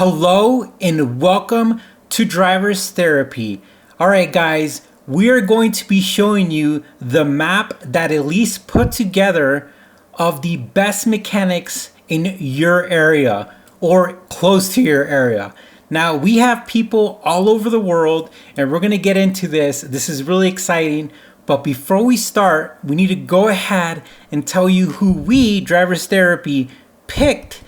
Hello and welcome to Driver's Therapy. Alright guys, we are going to be showing you the map that Elise put together of the best mechanics in your area or close to your area. Now we have people all over the world and we're going to get into this. This is really exciting. But before we start, we need to go ahead and tell you who we, Driver's Therapy, picked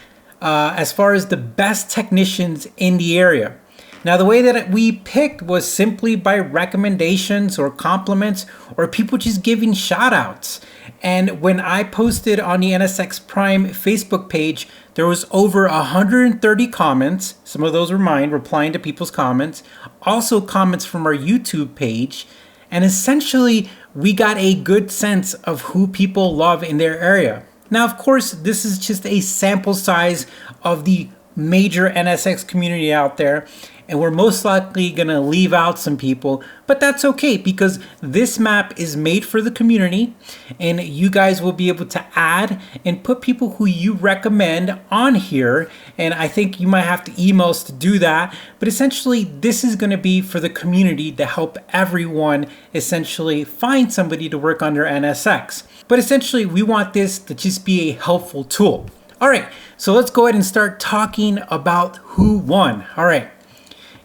as far as the best technicians in the area. Now, the way that we picked was simply by recommendations or compliments or people just giving shout outs. And when I posted on the NSX Prime Facebook page, there was over 130 comments. Some of those were mine, replying to people's comments. Also comments from our YouTube page. And essentially, we got a good sense of who people love in their area. Now, of course, this is just a sample size of the major NSX community out there, and we're most likely going to leave out some people, but that's okay because this map is made for the community and you guys will be able to add and put people who you recommend on here. And I think you might have to email us to do that, but essentially this is going to be for the community to help everyone essentially find somebody to work on their NSX. But essentially we want this to just be a helpful tool. All right, so let's go ahead and start talking about who won. All right.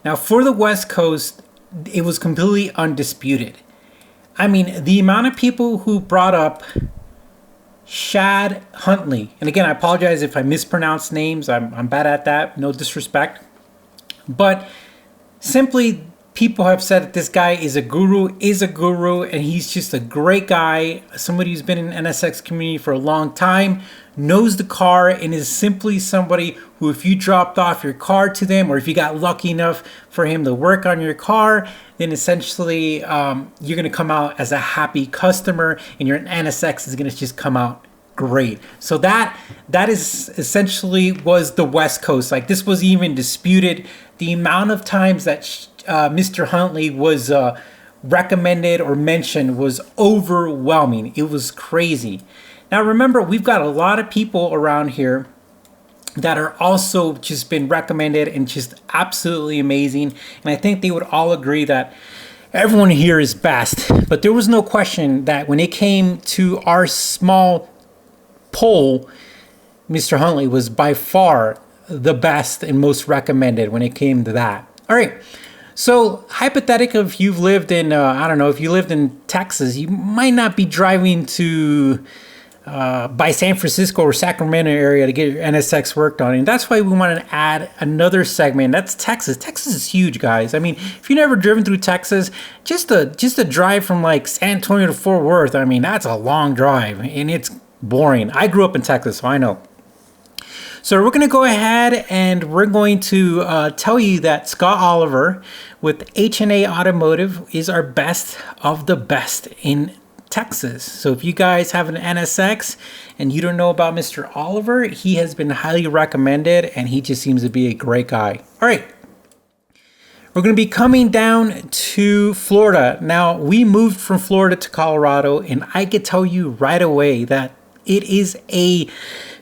Now, for the West Coast, it was completely undisputed. I mean, the amount of people who brought up Shad Huntley, and again, I apologize if I mispronounce names. I'm bad at that. No disrespect. But simply, people have said that this guy is a guru, and he's just a great guy, somebody who's been in the NSX community for a long time, knows the car, and is simply somebody who, if you dropped off your car to them, or if you got lucky enough for him to work on your car, then essentially you're going to come out as a happy customer, and your NSX is going to just come out great. So that is essentially was the West Coast. Like, this was even disputed. The amount of times that Mr. Huntley was recommended or mentioned was overwhelming. It was crazy. Now remember, we've got a lot of people around here that are also just been recommended and just absolutely amazing. And I think they would all agree that everyone here is best. But there was no question that when it came to our small poll, Mr. Huntley was by far the best and most recommended when it came to that. All right. So hypothetically, if you've lived in, I don't know, if you lived in Texas, you might not be driving to by San Francisco or Sacramento area to get your NSX worked on. And that's why we want to add another segment. That's Texas. Texas is huge, guys. I mean, if you've never driven through Texas, just a drive from like San Antonio to Fort Worth, I mean, that's a long drive and it's boring. I grew up in Texas, so I know. So we're going to go ahead and we're going to tell you that Scott Oliver with H&A Automotive is our best of the best in Texas. So if you guys have an NSX and you don't know about Mr. Oliver, he has been highly recommended and he just seems to be a great guy. All right. We're going to be coming down to Florida. Now, we moved from Florida to Colorado, and I could tell you right away that it is a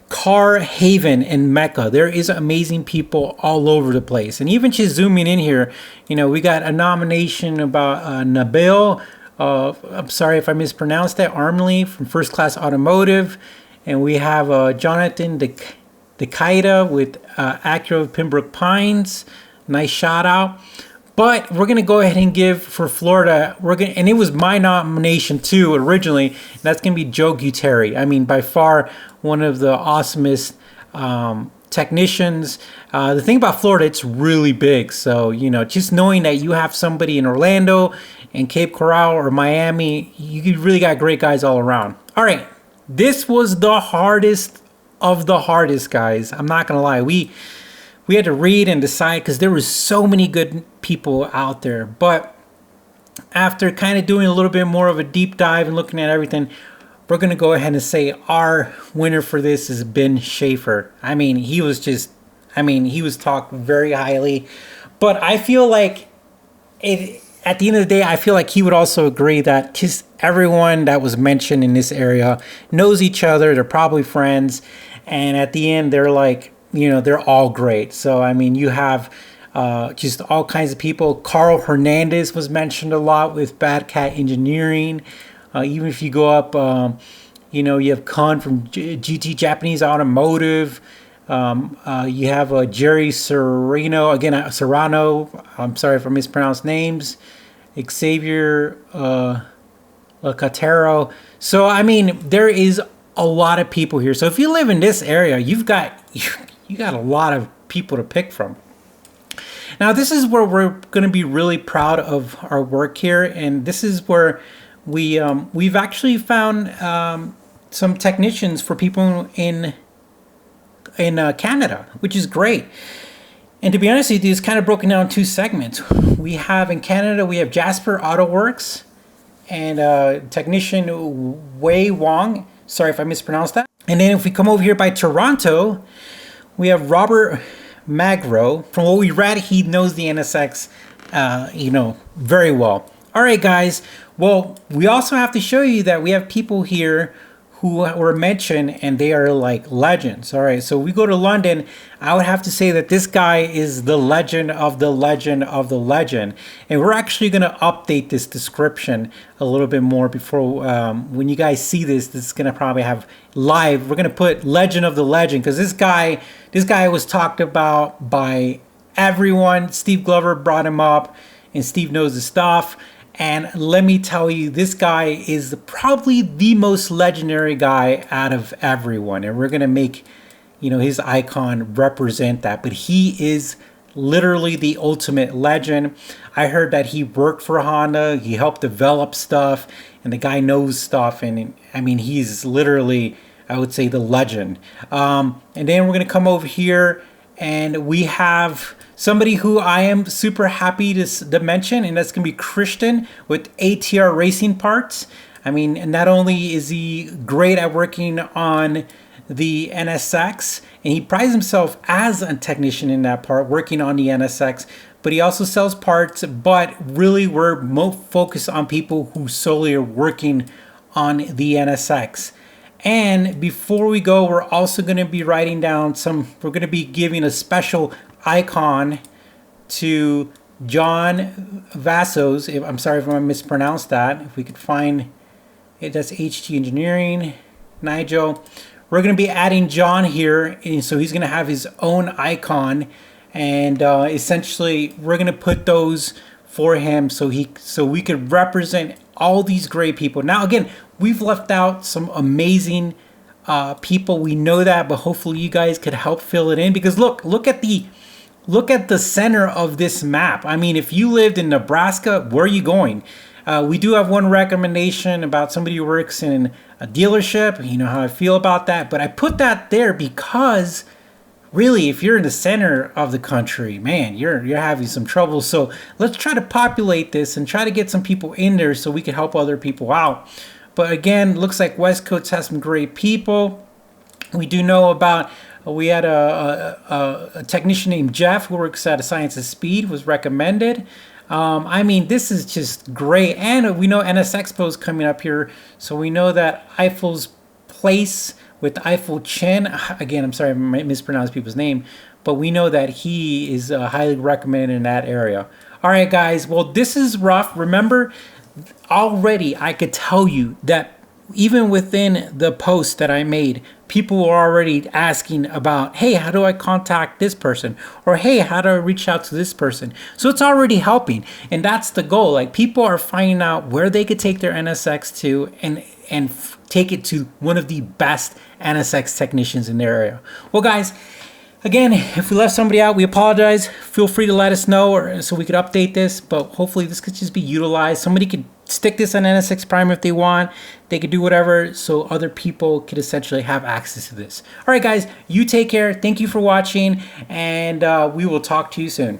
car haven and mecca. There is amazing people all over the place. And even just zooming in here, you know, we got a nomination about Nabil, I'm sorry if I mispronounced that, Armley from First Class Automotive. And we have Jonathan DeKaida with Acura Pembroke Pines. Nice shout out. But we're going to go ahead and give for Florida, and it was my nomination too originally, and that's going to be Joe Gutierrez. I mean, by far one of the awesomest technicians. The thing about Florida, it's really big. So, you know, just knowing that you have somebody in Orlando and Cape Coral or Miami, you really got great guys all around. All right. This was the hardest of the hardest, guys. I'm not going to lie. We had to read and decide because there was so many good people out there. But after kind of doing a little bit more of a deep dive and looking at everything, we're going to go ahead and say our winner for this is Ben Schaefer. I mean, he was talked very highly. But I feel like at the end of the day, I feel like he would also agree that just everyone that was mentioned in this area knows each other. They're probably friends. And at the end, they're like, they're all great. So I mean, you have just all kinds of people. Carl Hernandez was mentioned a lot with Bad Cat Engineering. Even if you go up, you have Khan from GT Japanese Automotive. You have Jerry Serrano, again, Serrano. I'm sorry if I mispronounced names. Xavier Locatero. So, I mean, there is a lot of people here. So if you live in this area, you got a lot of people to pick from. Now, this is where we're going to be really proud of our work here, and this is where we've actually found some technicians for people in Canada, which is great. And to be honest with you, it's kind of broken down in two segments. We have in Canada, we have Jasper Auto Works and technician Wei Wong. Sorry if I mispronounced that. And then if we come over here by Toronto, we have Robert Magro. From what we read, he knows the NSX, very well. All right, guys. Well, we also have to show you that we have people here who were mentioned, and they are like legends. All right, so we go to London. I would have to say that this guy is the legend of the legend of the legend. And we're actually going to update this description a little bit more before, when you guys see this is going to probably have live. We're going to put legend of the legend, because this guy was talked about by everyone. Steve Glover brought him up, and Steve knows the stuff. And let me tell you, this guy is probably the most legendary guy out of everyone. And we're going to make, his icon represent that. But he is literally the ultimate legend. I heard that he worked for Honda. He helped develop stuff. And the guy knows stuff. And I mean, he's literally, I would say, the legend. And then we're going to come over here, and we have somebody who I am super happy to mention, and that's going to be Christian with ATR Racing Parts. I mean, not only is he great at working on the NSX, and he prides himself as a technician in that part, working on the NSX, but he also sells parts. But really, we're more focused on people who solely are working on the NSX. And before we go, we're also going to be writing down we're going to be giving a special icon to John Vassos. I'm sorry if I mispronounced that. If we could find it, that's HT Engineering, Nigel. We're going to be adding John here, and so he's going to have his own icon, and essentially we're going to put those for him so we could represent all these great people. Now, again, we've left out some amazing people. We know that, but hopefully you guys could help fill it in, because look at the center of this map. I mean, if you lived in Nebraska, where are you going? We do have one recommendation about somebody who works in a dealership. You know how I feel about that, but I put that there because really, if you're in the center of the country, man, you're having some trouble. So let's try to populate this and try to get some people in there so we can help other people out. But again, looks like West Coast has some great people. We do know about, we had a technician named Jeff who works at a Science of Speed, was recommended. I mean, this is just great. And we know NS Expo is coming up here. So we know that Eiffel's Place with Eiffel Chen. Again, I'm sorry if I mispronounced people's name, but we know that he is highly recommended in that area. All right, guys. Well, this is rough. Remember, already I could tell you that even within the post that I made, people were already asking about, hey, how do I contact this person? Or, hey, how do I reach out to this person? So it's already helping. And that's the goal. Like, people are finding out where they could take their NSX to and take it to one of the best NSX technicians in their area. Well, guys, again, if we left somebody out, we apologize. Feel free to let us know, or so we could update this. But hopefully this could just be utilized. Somebody could stick this on NSX Prime if they want. They could do whatever so other people could essentially have access to this. All right, guys, you take care. Thank you for watching, and we will talk to you soon.